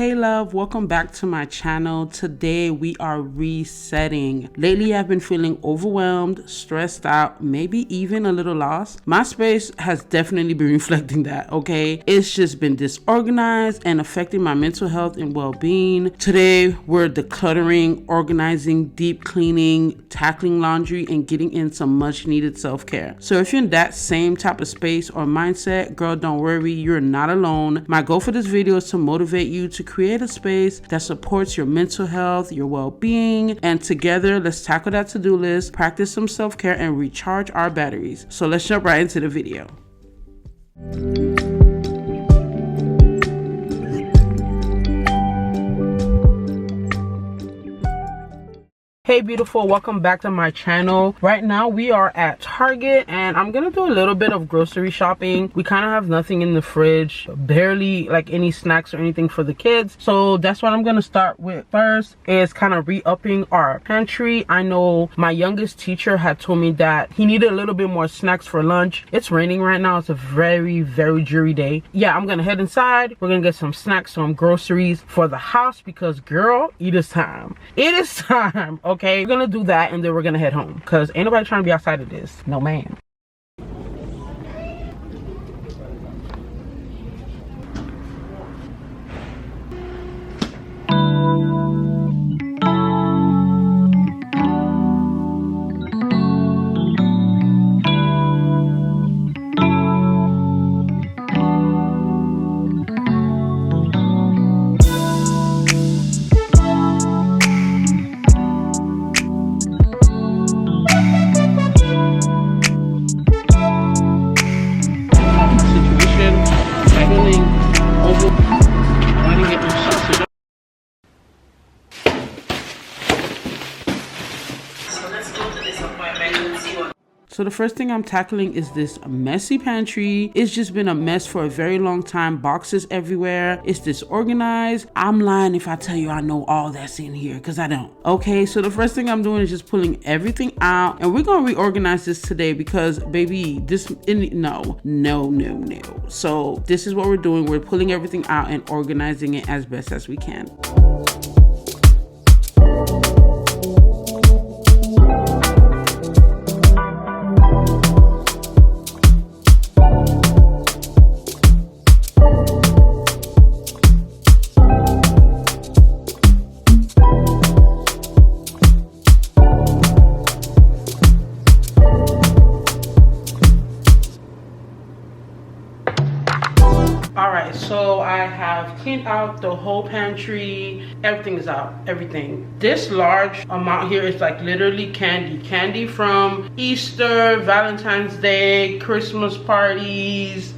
Hey love, welcome back to my channel. Today we are resetting. Lately I've been feeling overwhelmed, stressed out, maybe even a little lost. My space has definitely been reflecting that, okay? It's just been disorganized and affecting my mental health and well-being. Today we're decluttering, organizing, deep cleaning, tackling laundry, and getting in some much needed self-care. So if you're in that same type of space or mindset, girl, don't worry, you're not alone. My goal for this video is to motivate you to create a space that supports your mental health, your well-being, and together let's tackle that to-do list, practice some self-care, and recharge our batteries. So let's jump right into the video. Hey beautiful, welcome back to my channel. Right now we are at Target and I'm gonna do a little bit of grocery shopping. We kind of have nothing in the fridge, barely like any snacks or anything for the kids, so that's what I'm gonna start with first, is kind of re-upping our pantry. I know my youngest teacher had told me that he needed a little bit more snacks for lunch. It's raining right now. It's a very dreary day. Yeah, I'm gonna head inside. We're gonna get some snacks, some groceries for the house, because girl, it is time. It is time. Okay, we're gonna do that and then we're gonna head home, because ain't nobody trying to be outside of this. No man. So the first thing I'm tackling is this messy pantry. It's just been a mess for a very long time. Boxes everywhere. It's disorganized. I'm lying if I tell you I know all that's in here, because I don't. Okay, so the first thing I'm doing is just pulling everything out, and we're gonna reorganize this today because baby, no. So this is what we're doing. We're pulling everything out and organizing it as best as we can. Alright, so I have cleaned out the whole pantry. Everything is out, everything. This large amount here is like literally candy from Easter, Valentine's Day, Christmas parties.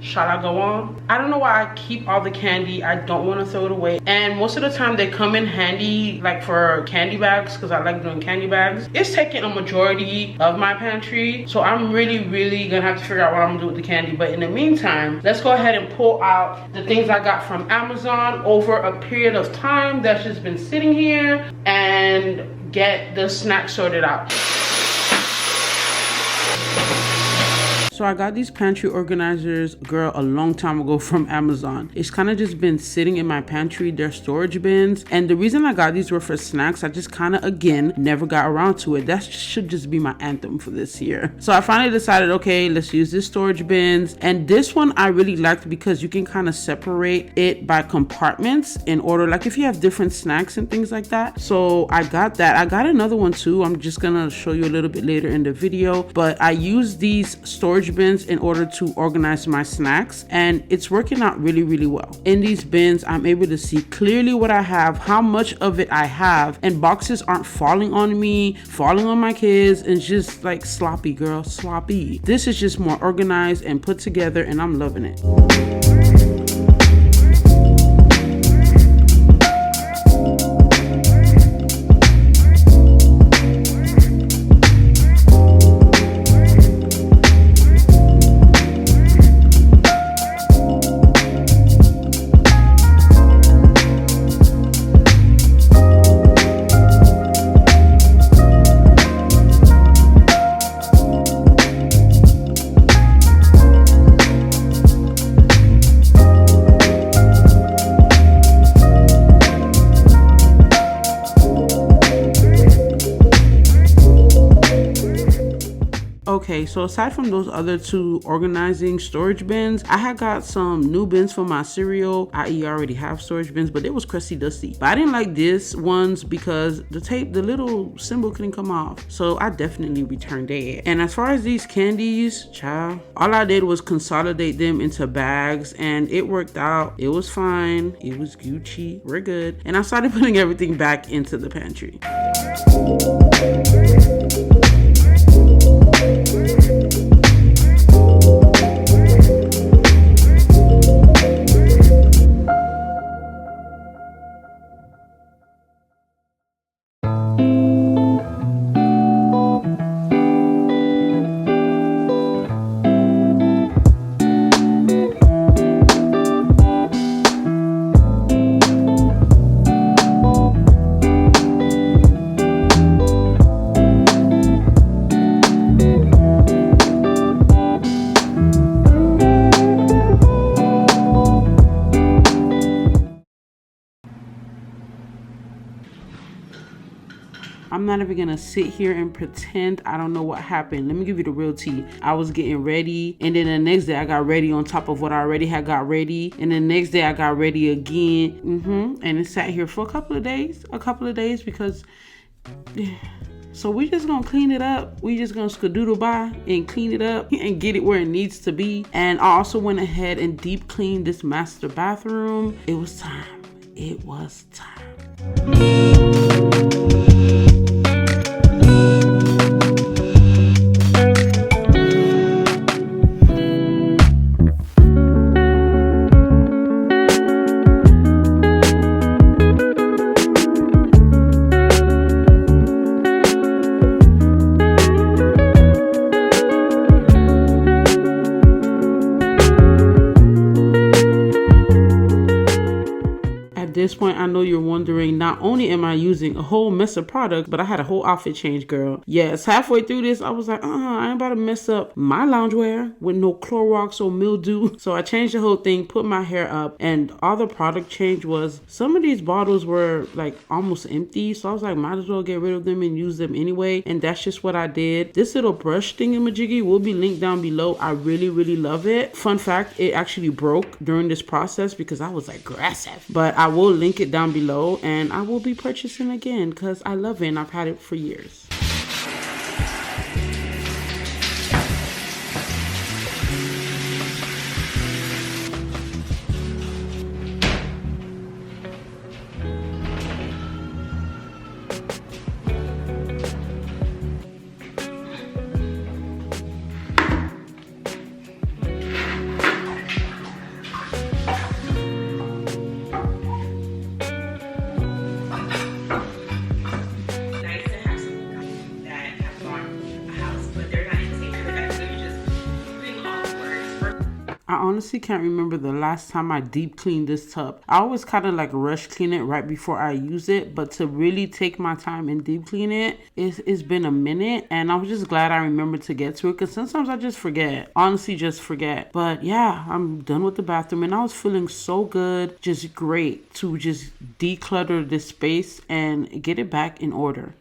Shall I go on? I don't know why I keep all the candy. I don't want to throw it away, and most of the time they come in handy like for candy bags, because I like doing candy bags. It's taking a majority of my pantry, so I'm really gonna have to figure out what I'm gonna do with the candy. But in the meantime, let's go ahead and pull out the things I got from Amazon over a period of time that's just been sitting here, and get the snacks sorted out. So I got these pantry organizers, girl, a long time ago from Amazon. It's kind of just been sitting in my pantry. They're storage bins. And the reason I got these were for snacks. I just kind of, again, never got around to it. That should just be my anthem for this year. So I finally decided, okay, let's use this storage bins. And this one I really liked because you can kind of separate it by compartments in order, like if you have different snacks and things like that. So I got that. I got another one too. I'm just gonna show you a little bit later in the video. But I use these storage bins in order to organize my snacks, and it's working out really well. In these bins, I'm able to see clearly what I have, how much of it I have, and boxes aren't falling on me, falling on my kids, and just like sloppy, girl, sloppy. This is just more organized and put together, and I'm loving it. Okay, so aside from those other two organizing storage bins, I had got some new bins for my cereal, i.e. I already have storage bins, but it was crusty dusty. But I didn't like this ones because the little symbol couldn't come off. So I definitely returned it. And as far as these candies, child, all I did was consolidate them into bags and it worked out. It was fine. It was Gucci. We're good. And I started putting everything back into the pantry. I'm not even gonna sit here and pretend I don't know what happened. Let me give you the real tea. I was getting ready, and then the next day I got ready on top of what I already had got ready, and the next day I got ready again. And it sat here for a couple of days because so we just gonna clean it up. We just gonna skadoodle by and clean it up and get it where it needs to be. And I also went ahead and deep cleaned this master bathroom. It was time. It was time. At this point, I know you're wondering, not only am I using a whole mess of product, but I had a whole outfit change, girl. Yes, halfway through this, I was like, I ain't about to mess up my loungewear with no Clorox or mildew. So I changed the whole thing, put my hair up, and all the product change was some of these bottles were like almost empty. So I was like, might as well get rid of them and use them anyway. And that's just what I did. This little brush thingamajiggy will be linked down below. I really, really love it. Fun fact, it actually broke during this process because I was aggressive. But I will link it down below and I will be purchasing again because I love it and I've had it for years. I honestly can't remember the last time I deep cleaned this tub. I always kind of like rush clean it right before I use it, but to really take my time and deep clean it, it's been a minute, and I was just glad I remembered to get to it because sometimes I just forget. Honestly, just forget. But yeah, I'm done with the bathroom and I was feeling so good. Just great to just declutter this space and get it back in order.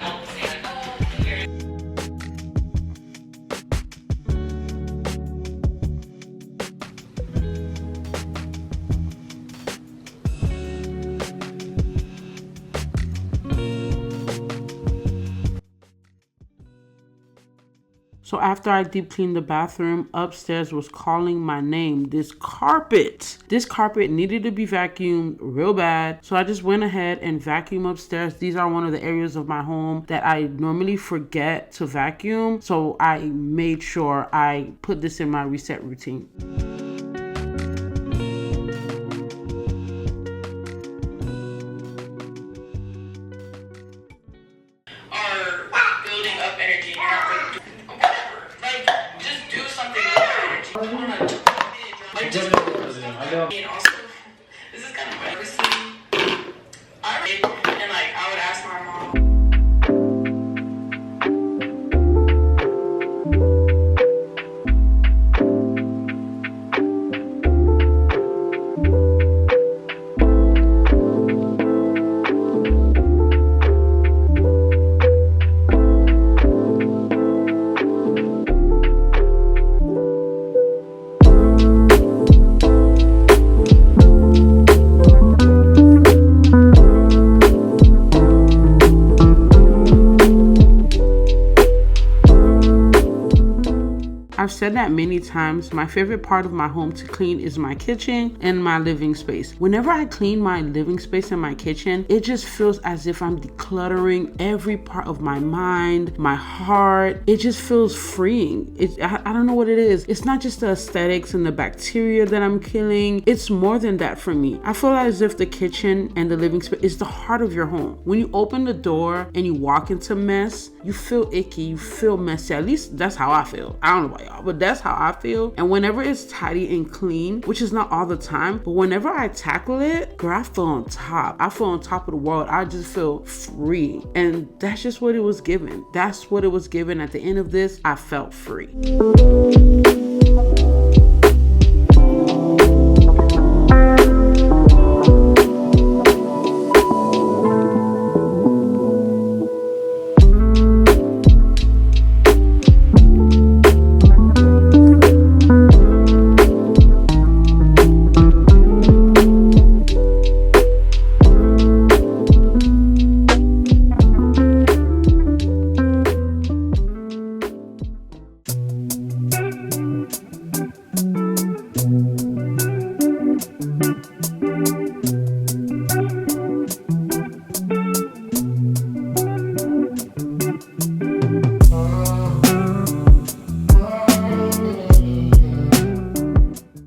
So after I deep cleaned the bathroom, upstairs was calling my name. This carpet needed to be vacuumed real bad. So I just went ahead and vacuumed upstairs. These are one of the areas of my home that I normally forget to vacuum. So I made sure I put this in my reset routine. And also, this is kind of embarrassing. I would ask my mom. said that many times, my favorite part of my home to clean is my kitchen and my living space. Whenever I clean my living space and my kitchen, it just feels as if I'm decluttering every part of my mind, my heart. It just feels freeing. I don't know what it is. It's not just the aesthetics and the bacteria that I'm killing. It's more than that for me. I feel as if the kitchen and the living space is the heart of your home. When you open the door and you walk into mess, you feel icky, you feel messy. At least that's how I feel. I don't know about y'all, but that's how I feel. And whenever it's tidy and clean, which is not all the time, but whenever I tackle it, girl, I feel on top. I feel on top of the world. I just feel free. And that's just what it was given. That's what it was given. At the end of this, I felt free.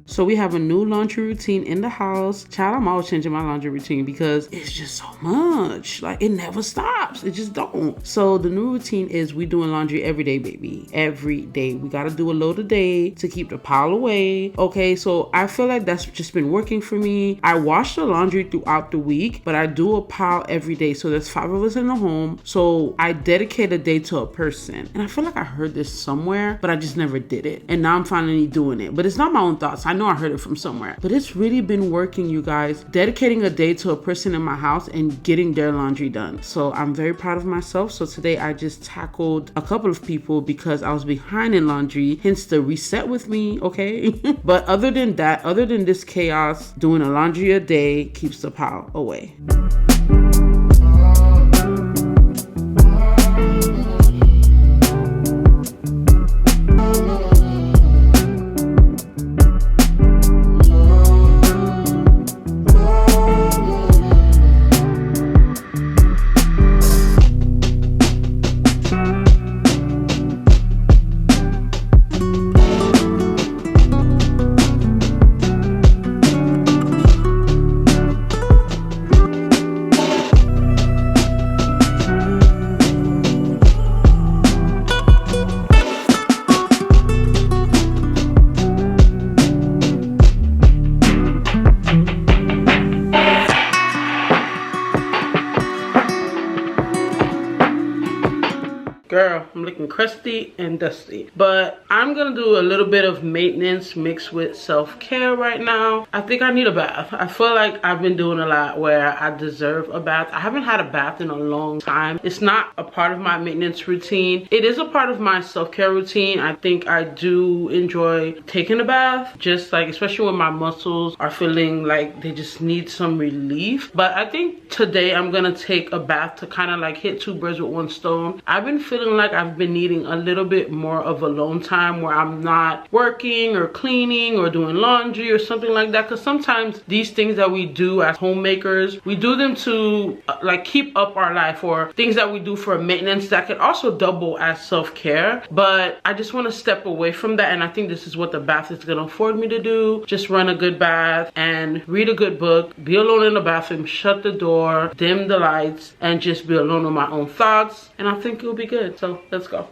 So we have a new laundry routine in the house. Child, I'm always changing my laundry routine because it's just so much. Like, it never stops. It just don't. So the new routine is we doing laundry every day, baby. Every day. We got to do a load a day to keep the pile away. Okay, so I feel like that's just been working for me. I wash the laundry throughout the week, but I do a pile every day. So there's 5 of us in the home. So I dedicate a day to a person. And I feel like I heard this somewhere, but I just never did it. And now I'm finally doing it. But it's not my own thoughts. I know I heard it from somewhere, but it's really been working, you guys. Dedicating a day to a person in my house and getting their laundry done. So I'm very proud of myself. So today I just tackled a couple of people because I was behind in laundry, hence the reset with me, okay? But other than that, other than this chaos, doing a laundry a day keeps the pile away. Girl, I'm looking crusty and dusty, but I'm gonna do a little bit of maintenance mixed with self-care right now. I think I need a bath. I feel like I've been doing a lot where I deserve a bath. I haven't had a bath in a long time. It's not a part of my maintenance routine. It is a part of my self-care routine. I think I do enjoy taking a bath, just like, especially when my muscles are feeling like they just need some relief. But I think today I'm gonna take a bath to kind of like hit 2 birds with 1 stone. I've been feeling like I've been needing a little bit more of alone time where I'm not working or cleaning or doing laundry or something like that, because sometimes these things that we do as homemakers, we do them to like keep up our life, or things that we do for maintenance that could also double as self-care. But I just want to step away from that, and I think this is what the bath is going to afford me to do. Just run a good bath and read a good book, be alone in the bathroom, shut the door, dim the lights, and just be alone with my own thoughts, and I think it'll be good. So let's go.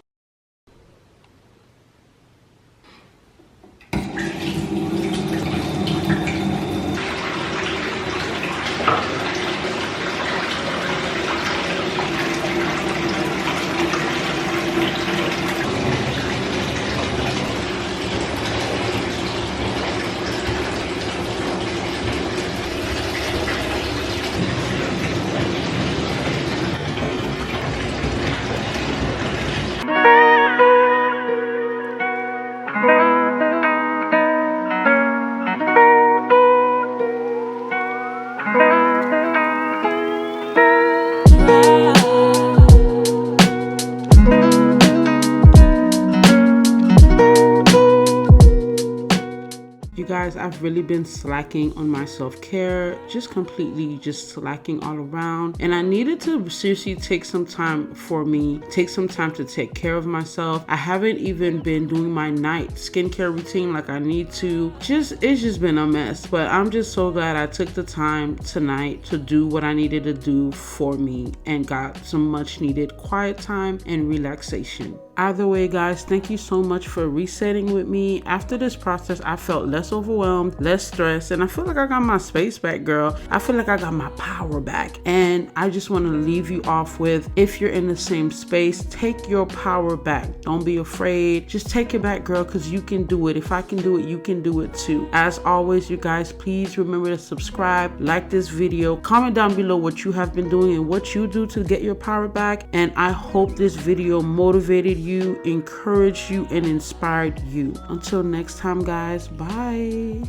I've really been slacking on my self-care, just completely just slacking all around. And I needed to seriously take some time for me, take some time to take care of myself. I haven't even been doing my night skincare routine like I need to. It's just been a mess, but I'm just so glad I took the time tonight to do what I needed to do for me and got some much needed quiet time and relaxation. Either way, guys, thank you so much for resetting with me. After this process, I felt less overwhelmed, less stressed, and I feel like I got my space back, girl. I feel like I got my power back. And I just want to leave you off with, if you're in the same space, take your power back. Don't be afraid. Just take it back, girl, because you can do it. If I can do it, you can do it too. As always, you guys, please remember to subscribe, like this video, comment down below what you have been doing and what you do to get your power back. And I hope this video motivated you, encouraged you, and inspired you. Until next time, guys, bye.